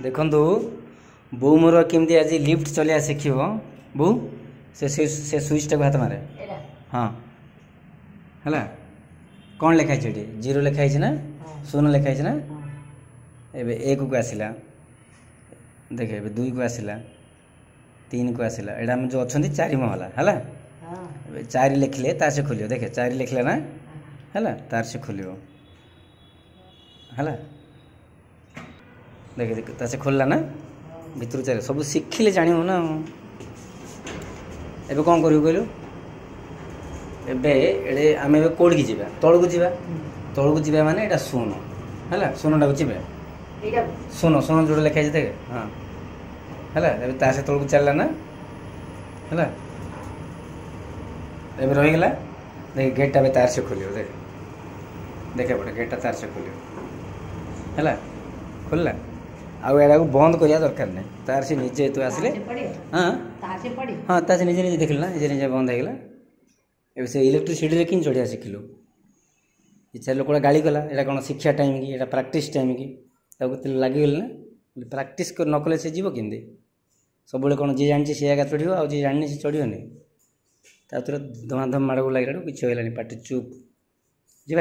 देखु बो मोर केमती आज लिफ्ट चलिया शिख बो से स्विच टाक हाथ मारे हाँ है कौन लिखाई जीरो लिखाई ना शून्य लिखाई ना एबे एक को आसला देखे ए दुई को आसला तीन को आसला एटा हम जो अच्छा चारि महला है चारि लिखले तार से खोलियो देखे चारि लिखले ना है तार से खोलियो है देखे देखे तार से खोलला ना भितर चल सब शिखिले जान ना एबे कौन करू कहलु एबे एडे आम ए कौड़ की जावा तौक जावा माने एटा शून है शून टाक जी शून शून जो लिखाई देखे हाँ है तार से तौक चलला ना है एबे रहीगला देख गेटा भी तार से खोलियो देख देखे पड़े गेटा तार से खोलियो है खोलला आउ एडा को बंद करिया दरकार नहीं तार से नीचे तू आसले हाँ तार से निजे निजे देखल ना निजे निजे बंद होगा ए से इलेक्ट्रिसिटी रे किन चढ़िया शिखिलु इच्छा लोक गाड़ी कला एटा कौन शिक्षा टाइम की एटा प्रैक्टिस टाइम की लगिगल ना प्रैक्टिस न कले से जीव केमती सब कौन जी जानी सी आगे चढ़ो आ जी जानी सी चढ़ोनी धमाधम माड़ को लगे किसी होगा पार्टी चुप जी